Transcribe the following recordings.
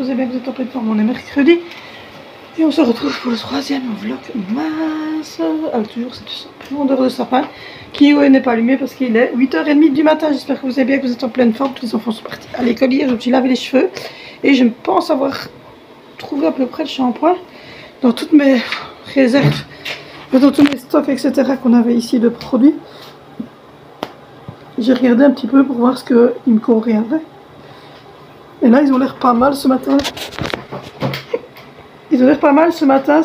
vous allez bien, vous êtes en pleine forme. On est mercredi et on se retrouve pour le troisième vlog mince avec toujours cette odeur de sapin qui n'est pas allumé parce qu'il est 8h30 du matin. J'espère que vous allez bien, que vous êtes en pleine forme. Tous les enfants sont partis à l'école hier, je me suis lavé les cheveux et je pense avoir trouvé à peu près le shampoing dans toutes mes réserves, dans tous mes stocks, etc. qu'on avait ici de produits. J'ai regardé un petit peu pour voir ce qu'il me conviendrait. Et là, ils ont l'air pas mal ce matin. Ils ont l'air pas mal ce matin.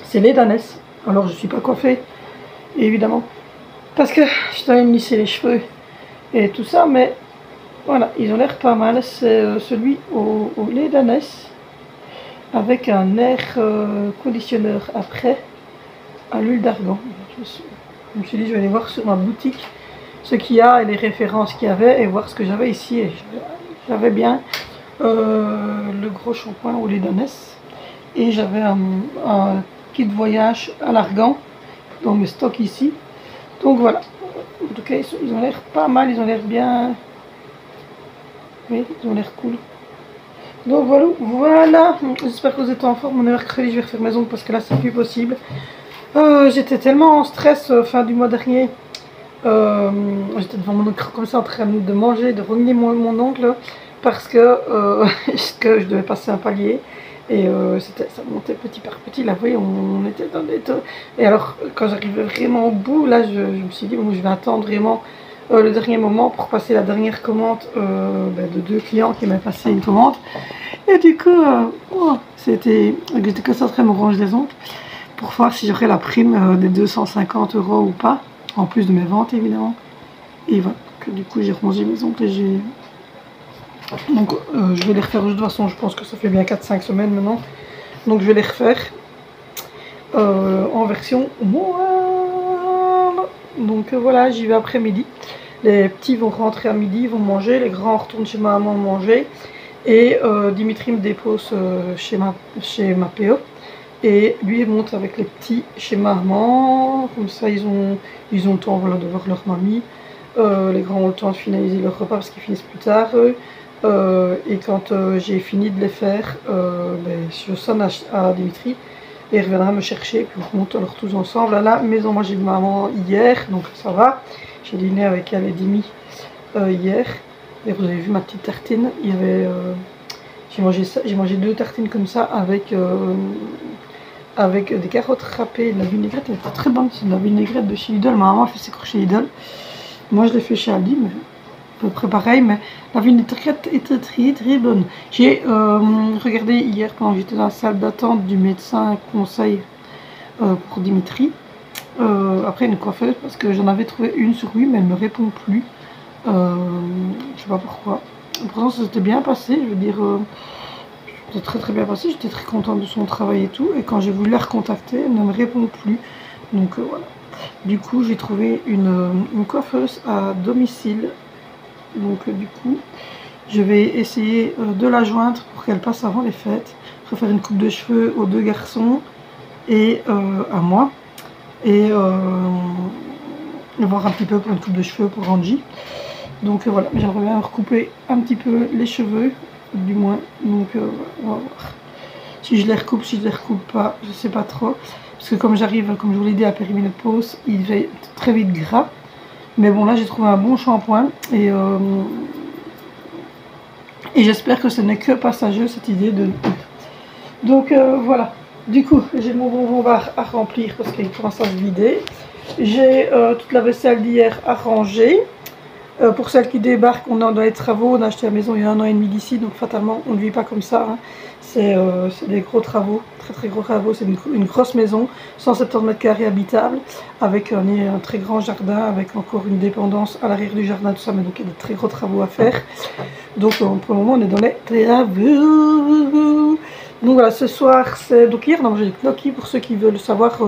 C'est lait d'ânesse. Alors, je ne suis pas coiffée, évidemment. Parce que je dois me lisser les cheveux et tout ça. Mais voilà, ils ont l'air pas mal. C'est celui au lait d'ânesse. Avec un air conditionneur après à l'huile d'argan. Je me suis dit, je vais aller voir sur ma boutique ce qu'il y a et les références qu'il y avait et voir ce que j'avais ici. Et j'avais bien le gros shampoing au lait d'ânesse et j'avais un kit voyage à l'argan dans mes stocks ici. Donc voilà. En tout cas, ils ont l'air pas mal, ils ont l'air bien. Oui, ils ont l'air cool. Donc voilà. J'espère que vous êtes en forme. On est mercredi, je vais refaire mes ongles parce que là, c'est plus possible. J'étais tellement en stress fin du mois dernier. J'étais devant mon oncle comme ça en train de manger, de remuer mon ongle parce que je devais passer un palier et ça montait petit par petit. Là, vous voyez, on était dans des taux. Et alors, quand j'arrivais vraiment au bout, là, je me suis dit, bon, je vais attendre vraiment le dernier moment pour passer la dernière commande de 2 clients qui m'avaient passé une commande. Et du coup, j'étais concentrée à me ranger les ongles pour voir si j'aurais la prime des 250 € ou pas, en plus de mes ventes évidemment. Et voilà, que du coup j'ai rangé mes ongles et j'ai... Donc je vais les refaire de toute façon, je pense que ça fait bien 4-5 semaines maintenant. Donc je vais les refaire en version moelle. Donc voilà, j'y vais après-midi. Les petits vont rentrer à midi, ils vont manger, les grands retournent chez ma maman manger. Et Dimitri me dépose chez ma PO. Et lui il monte avec les petits chez maman, comme ça ils ont le temps, voilà, de voir leur mamie. Les grands ont le temps de finaliser leur repas parce qu'ils finissent plus tard. Et quand j'ai fini de les faire, je sonne à Dimitri et il reviendra me chercher. Puis on monte alors tous ensemble à la maison. Moi j'ai vu maman hier, donc ça va. J'ai dîné avec elle et Dimi hier. Et vous avez vu ma petite tartine. Il y avait, j'ai mangé 2 tartines comme ça avec des carottes râpées, de la vinaigrette. Elle était très bonne, c'est de la vinaigrette de chez Lidl. Ma maman a fait ses cours chez Lidl. Moi je l'ai fait chez Aldi, mais à peu près pareil. Mais la vinaigrette était très bonne. J'ai regardé hier pendant que j'étais dans la salle d'attente du médecin conseil pour Dimitri. Après une coiffeuse, parce que j'en avais trouvé une sur lui, mais elle ne me répond plus. Je sais pas pourquoi. Pourtant ça s'était bien passé, je veux dire. C'était très bien passé, j'étais très contente de son travail et tout. Et quand j'ai voulu la recontacter, elle ne me répond plus. Donc voilà. Du coup, j'ai trouvé une coiffeuse à domicile. Donc du coup, je vais essayer de la joindre pour qu'elle passe avant les fêtes. Refaire une coupe de cheveux aux 2 garçons et à moi. Et voir un petit peu pour une coupe de cheveux pour Angie. Donc voilà, j'aimerais bien recouper un petit peu les cheveux. Du moins, donc on va voir si je les recoupe, si je les recoupe pas, je sais pas trop, parce que comme j'arrive, comme je vous l'ai dit, à périménopause, il va être très vite gras. Mais bon, là j'ai trouvé un bon shampoing et j'espère que ce n'est que passager cette idée de... Donc voilà, du coup j'ai mon bonbon bar à remplir parce qu'il commence à se vider. J'ai toute la vaisselle d'hier à ranger. Pour celles qui débarquent, on est dans les travaux, on a acheté la maison il y a 1 an et demi d'ici, donc fatalement on ne vit pas comme ça. Hein. C'est des gros travaux, très gros travaux, c'est une grosse maison, 170 m² habitable, avec un très grand jardin, avec encore une dépendance à l'arrière du jardin, tout ça, mais donc il y a des très gros travaux à faire. Donc pour le moment on est dans les travaux. Donc voilà, ce soir, donc hier on a mangé des gnocchis, pour ceux qui veulent savoir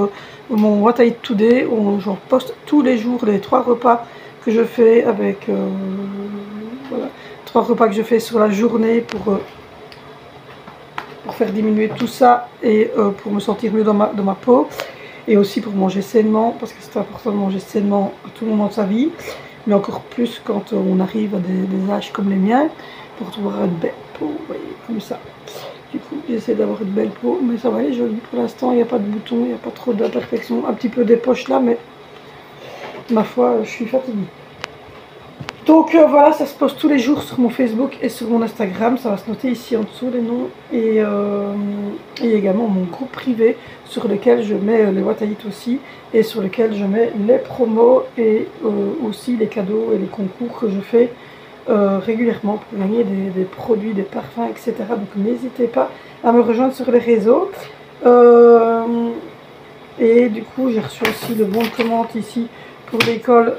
mon What I Eat Today, j'en poste tous les jours les 3 repas que je fais avec voilà, 3 repas que je fais sur la journée pour faire diminuer tout ça et pour me sentir mieux dans ma peau et aussi pour manger sainement parce que c'est important de manger sainement à tout moment de sa vie, mais encore plus quand on arrive à des âges comme les miens pour avoir une belle peau, vous voyez, comme ça. Du coup, j'essaie d'avoir une belle peau, mais ça va, elle est jolie. Pour l'instant, il n'y a pas de boutons, il n'y a pas trop d'imperfections. Un petit peu des poches là, mais ma foi, je suis fatiguée. Donc voilà, ça se poste tous les jours sur mon Facebook et sur mon Instagram. Ça va se noter ici en dessous les noms. Et également mon groupe privé sur lequel je mets les boîtes à hits aussi. Et sur lequel je mets les promos et aussi les cadeaux et les concours que je fais régulièrement pour gagner des produits, des parfums, etc. Donc n'hésitez pas à me rejoindre sur les réseaux. Et du coup, j'ai reçu aussi le bon de commande ici pour l'école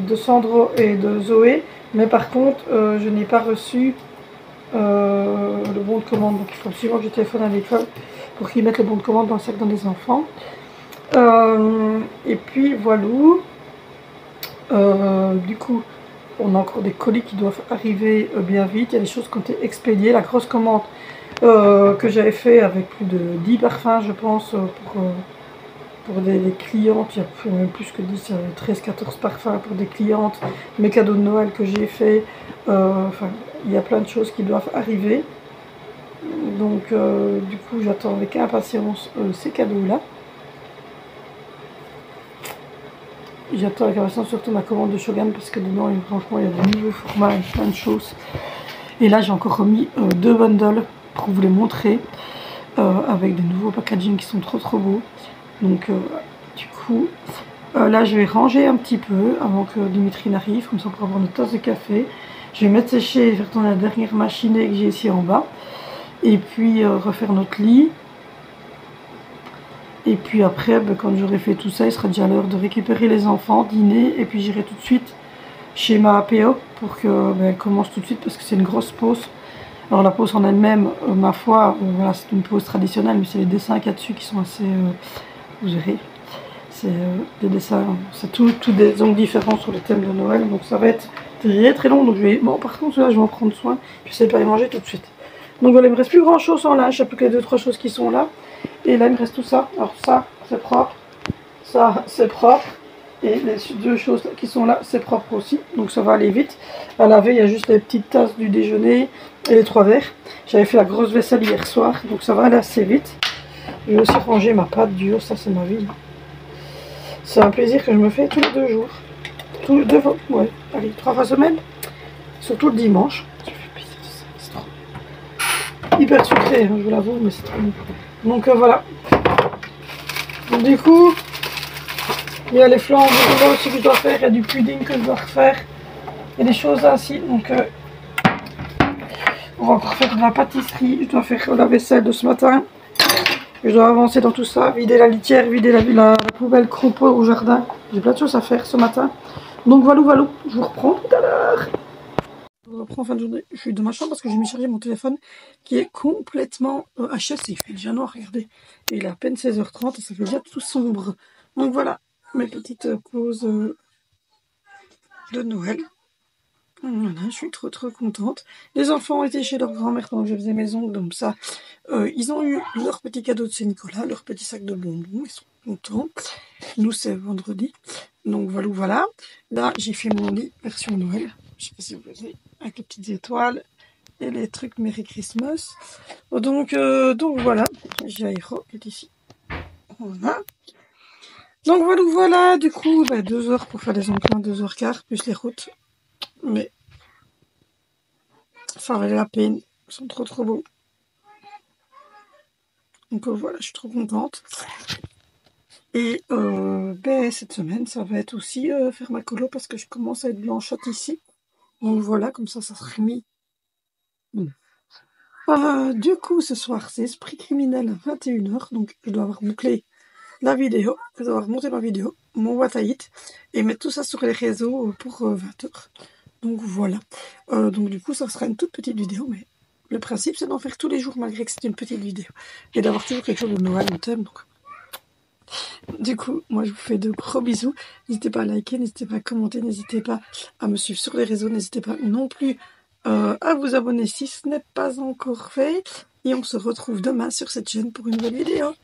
de Sandro et de Zoé. Mais par contre, je n'ai pas reçu le bon de commande. Donc il faut absolument que je téléphone à l'école pour qu'ils mettent le bon de commande dans le sac dans les enfants. Et puis voilà. Du coup, on a encore des colis qui doivent arriver bien vite. Il y a des choses qui ont été expédiées. La grosse commande que j'avais fait avec plus de 10 parfums, je pense, pour des clientes. Il y a même plus que 10, 13-14 parfums pour des clientes. Mes cadeaux de Noël que j'ai fait. Enfin, il y a plein de choses qui doivent arriver. Donc, du coup, j'attends avec impatience ces cadeaux-là. J'attends avec impatience surtout ma commande de Shogun parce que dedans, franchement, il y a de nouveaux formats et plein de choses. Et là, j'ai encore remis 2 bundles pour vous les montrer avec des nouveaux packaging qui sont trop beaux. Donc, du coup, là, je vais ranger un petit peu avant que Dimitri n'arrive, comme ça on pourra avoir notre tasse de café. Je vais mettre sécher et faire tourner la dernière machinée que j'ai ici en bas. Et puis, refaire notre lit. Et puis après, quand j'aurai fait tout ça, il sera déjà l'heure de récupérer les enfants, dîner, et puis j'irai tout de suite chez ma PO pour qu'elle commence tout de suite parce que c'est une grosse pause. Alors la pause en elle-même, ma foi, voilà, c'est une pause traditionnelle, mais c'est les dessins qu'il y a dessus qui sont assez, vous verrez, c'est des dessins, c'est tout des ongles différents sur le thème de Noël, donc ça va être très long. Donc je vais, bon par contre là je vais en prendre soin, je sais pas les manger tout de suite. Donc voilà, il me reste plus grand chose en linge, il n'y a plus que les 2-3 choses qui sont là. Et là, il me reste tout ça. Alors ça, c'est propre. Ça, c'est propre. Et les 2 choses qui sont là, c'est propre aussi. Donc ça va aller vite. À laver, il y a juste les petites tasses du déjeuner et les 3 verres. J'avais fait la grosse vaisselle hier soir. Donc ça va aller assez vite. Je vais aussi ranger ma pâte dure. Ça, c'est ma vie. C'est un plaisir que je me fais tous les 2 jours. Tous les 2 fois. Ouais, allez, 3 fois semaine. Surtout le dimanche. Ça fait plaisir, c'est trop. Hyper sucré, hein, je vous l'avoue, mais c'est trop bon. Donc voilà. Donc du coup, il y a les flambes aussi que je dois faire, il y a du pudding que je dois refaire. Il y a des choses ainsi. Donc on va encore faire de la pâtisserie. Je dois faire la vaisselle de ce matin. Je dois avancer dans tout ça, vider la litière, vider la poubelle compost au jardin. J'ai plein de choses à faire ce matin. Donc voilà, je vous reprends tout à l'heure. Je reprends en fin de journée. Je suis dans ma chambre parce que j'ai mis charger mon téléphone qui est complètement HS. Il fait déjà noir, regardez. Et il est à peine 16h30 et ça fait déjà tout sombre. Donc voilà, mes petites pauses de Noël. Voilà, je suis trop contente. Les enfants ont été chez leur grand-mère pendant que je faisais mes ongles, donc ça, ils ont eu leur petit cadeau de Saint-Nicolas, leur petit sac de bonbons, ils sont contents. Nous, c'est vendredi, donc voilà. Là, j'ai fait mon lit version Noël, je sais pas si vous voyez, avec les petites étoiles et les trucs Merry Christmas. Donc voilà, j'ai Aéro qui est ici. Voilà. Donc voilà, du coup, 2 heures pour faire les ongles, 2h15, plus les routes. Mais ça valait la peine. Ils sont trop beaux. Donc voilà, je suis trop contente. Et cette semaine, ça va être aussi faire ma colo parce que je commence à être blanchotte ici. Donc voilà, comme ça sera mis. Du coup, ce soir, c'est Esprit criminel à 21h. Donc je dois avoir bouclé la vidéo. Je dois avoir monté ma vidéo, mon boîte à hits, et mettre tout ça sur les réseaux pour 20h. Donc voilà. Donc du coup, ça sera une toute petite vidéo, mais le principe, c'est d'en faire tous les jours, malgré que c'est une petite vidéo. Et d'avoir toujours quelque chose de Noël en thème. Donc. Du coup, moi, je vous fais de gros bisous. N'hésitez pas à liker, n'hésitez pas à commenter, n'hésitez pas à me suivre sur les réseaux. N'hésitez pas non plus à vous abonner si ce n'est pas encore fait. Et on se retrouve demain sur cette chaîne pour une nouvelle vidéo.